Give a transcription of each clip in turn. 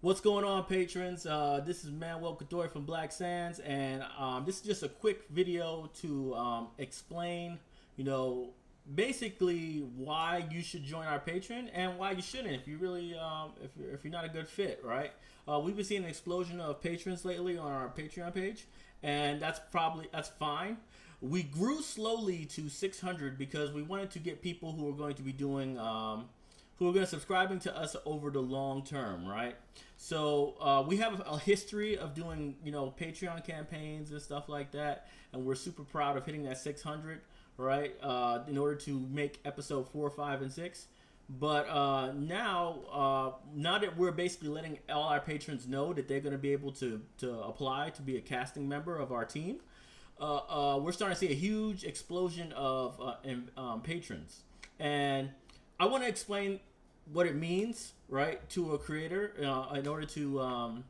What's going on, patrons? This is Manuel Godoy from Black Sands, and this is just a quick video to explain, you know, basically why you should join our Patreon and why you shouldn't if you really, if you're not a good fit, right? We've been seeing an explosion of patrons lately on our Patreon page, and that's fine. We grew slowly to 600 because we wanted to get people who are going to be doing who are going to subscribing to us over the long term, right? So we have a history of doing, Patreon campaigns and stuff like that, and we're super proud of hitting that 600, right? In order to make episode 4, 5, and 6. But now that we're basically letting all our patrons know that they're going to be able to apply to be a casting member of our team, we're starting to see a huge explosion of patrons. And I want to explain what it means, right, to a creator in order to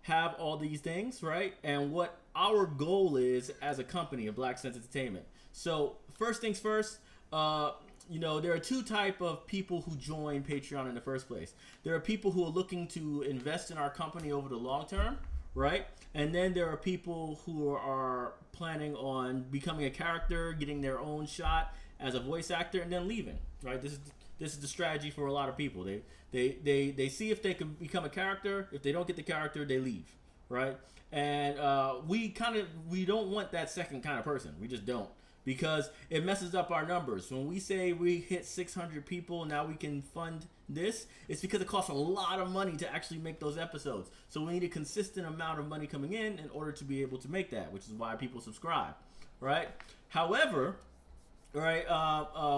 have all these things, right, and what our goal is as a company of Black Sense Entertainment. So first things first, there are two type of people who join Patreon in the first place. There are people who are looking to invest in our company over the long term, right, and then there are people who are planning on becoming a character, getting their own shot as a voice actor, and then leaving, right? This is the strategy for a lot of people. They see if they can become a character. If they don't get the character, they leave, right? And we don't want that second kind of person. We just don't, because it messes up our numbers. When we say we hit 600 people, now we can fund this, it's because it costs a lot of money to actually make those episodes. So we need a consistent amount of money coming in order to be able to make that, which is why people subscribe, right? However, right,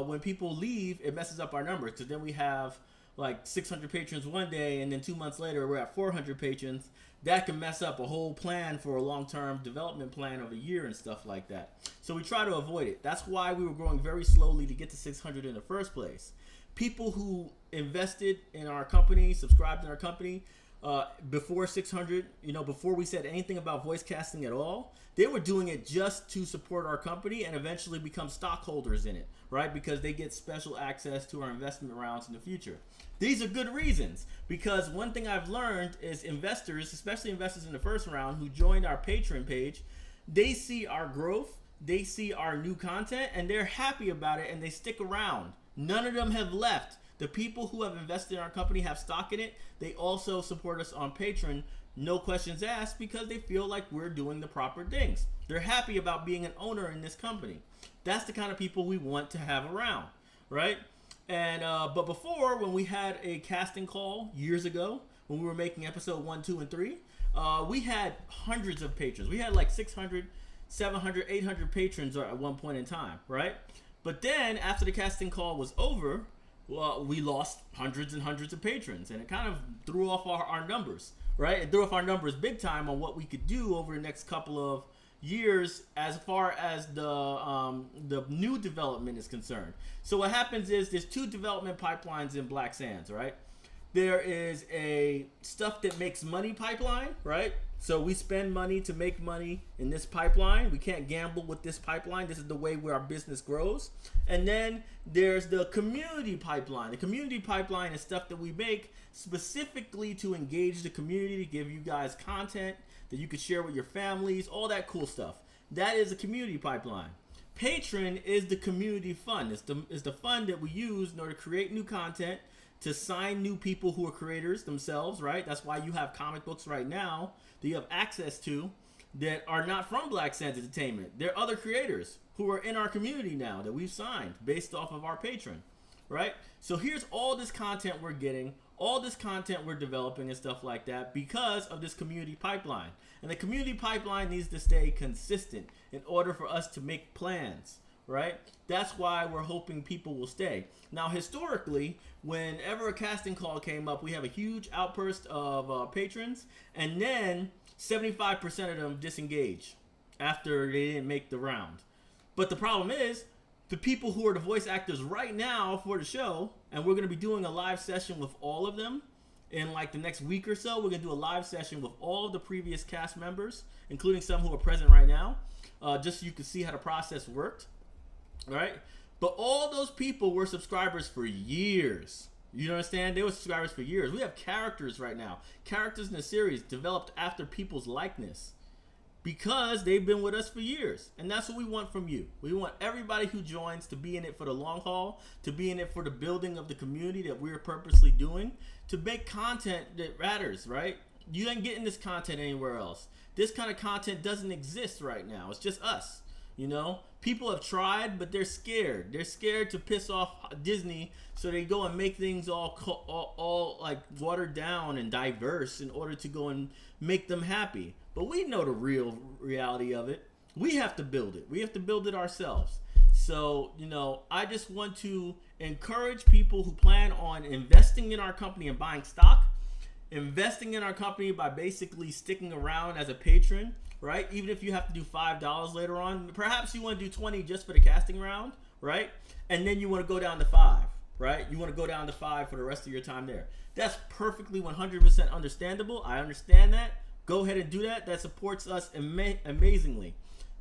when people leave, it messes up our numbers, because then we have like 600 patrons one day, and then 2 months later we're at 400 patrons. That can mess up a whole plan for a long-term development plan of a year and stuff like that. So we try to avoid it. That's why we were growing very slowly to get to 600 in the first place. People who invested in our company, subscribed in our company, before 600, before we said anything about voice casting at all, they were doing it just to support our company and eventually become stockholders in it, right? Because they get special access to our investment rounds in the future. These are good reasons, because one thing I've learned is investors, especially investors in the first round who joined our Patreon page, they see our growth, they see our new content, and they're happy about it, and they stick around. None of them have left. The people who have invested in our company have stock in it. They also support us on Patreon, no questions asked, because they feel like we're doing the proper things. They're happy about being an owner in this company. That's the kind of people we want to have around, right? And but before, when we had a casting call years ago, when we were making episode 1, 2, and 3, we had hundreds of patrons. We had like 600, 700, 800 patrons at one point in time, right? But then after the casting call was over, well, we lost hundreds and hundreds of patrons, and it kind of threw off our numbers, right? It threw off our numbers big time on what we could do over the next couple of years as far as the new development is concerned. So what happens is there's two development pipelines in Black Sands, right? There is a stuff that makes money pipeline, right? So we spend money to make money in this pipeline. We can't gamble with this pipeline. This is the way where our business grows. And then there's the community pipeline. The community pipeline is stuff that we make specifically to engage the community, to give you guys content that you could share with your families, all that cool stuff. That is a community pipeline. Patreon is the community fund. It's the fund that we use in order to create new content, to sign new people who are creators themselves, right? That's why you have comic books right now that you have access to that are not from Black Sands Entertainment. They're other creators who are in our community now that we've signed based off of our Patreon, right? So here's all this content we're getting, all this content we're developing and stuff like that because of this community pipeline. And the community pipeline needs to stay consistent in order for us to make plans, right? That's why we're hoping people will stay. Now, historically, whenever a casting call came up, we have a huge outburst of patrons, and then 75% of them disengage after they didn't make the round. But the problem is, the people who are the voice actors right now for the show, and we're going to be doing a live session with all of them in like the next week or so. We're going to do a live session with all of the previous cast members, including some who are present right now, just so you can see how the process worked. Right? But all those people were subscribers for years. You understand? They were subscribers for years. We have characters right now. Characters in the series developed after people's likeness because they've been with us for years. And that's what we want from you. We want everybody who joins to be in it for the long haul, to be in it for the building of the community that we're purposely doing, to make content that matters, right? You ain't getting this content anywhere else. This kind of content doesn't exist right now. It's just us. You know, people have tried, but they're scared. They're scared to piss off Disney, so they go and make things all like watered down and diverse in order to go and make them happy. But we know the real reality of it. We have to build it. We have to build it ourselves. So, you know, I just want to encourage people who plan on investing in our company and buying stock, investing in our company by basically sticking around as a patron, right? Even if you have to do $5 later on, perhaps you want to do 20 just for the casting round, right? And then you want to go down to 5, right? You want to go down to 5 for the rest of your time there. That's perfectly 100% understandable. I understand that. Go ahead and do that. That supports us amazingly.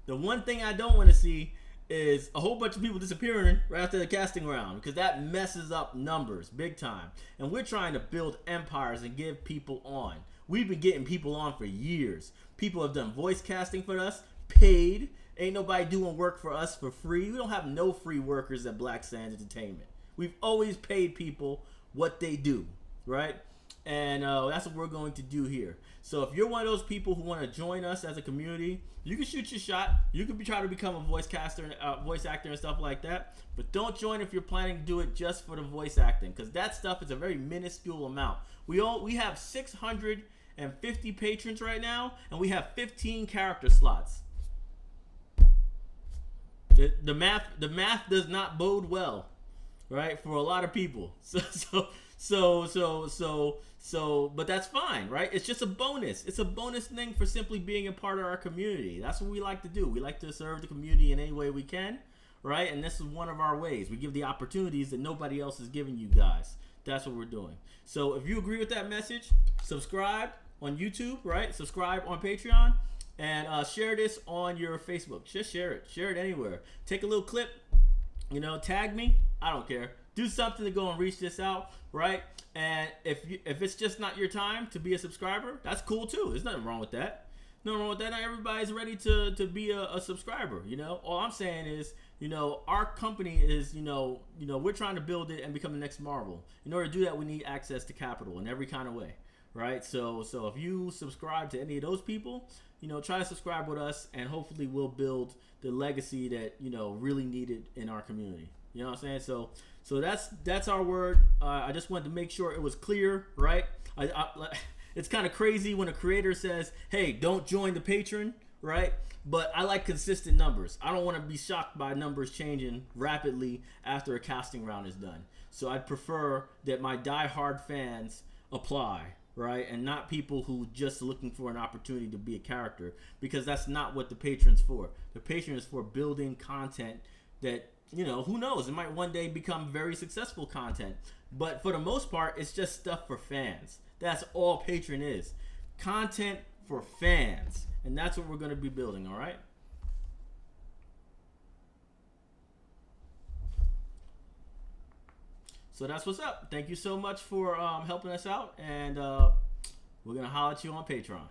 The one thing I don't want to see is a whole bunch of people disappearing right after the casting round, because that messes up numbers big time. And we're trying to build empires and give people on. We've been getting people on for years. People have done voice casting for us, paid. Ain't nobody doing work for us for free. We don't have no free workers at Black Sands Entertainment. We've always paid people what they do, right? And that's what we're going to do here. So if you're one of those people who want to join us as a community, you can shoot your shot. You can try to become a voice actor and stuff like that. But don't join if you're planning to do it just for the voice acting, because that stuff is a very minuscule amount. We have 650 patrons right now, and we have 15 character slots. The math does not bode well, right, for a lot of people. So, but that's fine, right? It's just a bonus. It's a bonus thing for simply being a part of our community. That's what we like to do. We like to serve the community in any way we can, right? And this is one of our ways. We give the opportunities that nobody else is giving you guys. That's what we're doing. So if you agree with that message, subscribe on YouTube, right? Subscribe on Patreon, and share this on your Facebook. Just share it. Share it anywhere. Take a little clip, you know, tag me. I don't care. Do something to go and reach this out, right? And if it's just not your time to be a subscriber, that's cool too. There's nothing wrong with that. Nothing wrong with that. Not everybody's ready to be a subscriber, you know? All I'm saying is, you know, our company is, you know, we're trying to build it and become the next Marvel. In order to do that, we need access to capital in every kind of way, right? So if you subscribe to any of those people, you know, try to subscribe with us, and hopefully we'll build the legacy that, you know, really needed in our community. You know what I'm saying? So that's our word. I just wanted to make sure it was clear, right? It's kind of crazy when a creator says, hey, don't join the patron, right? But I like consistent numbers. I don't want to be shocked by numbers changing rapidly after a casting round is done. So I'd prefer that my diehard fans apply, right? And not people who just looking for an opportunity to be a character, because that's not what the patron's for. The patron is for building content that, you know, who knows? It might one day become very successful content. But for the most part, it's just stuff for fans. That's all Patreon is. Content for fans. And that's what we're going to be building, all right? So that's what's up. Thank you so much for helping us out. And we're going to holler at you on Patreon.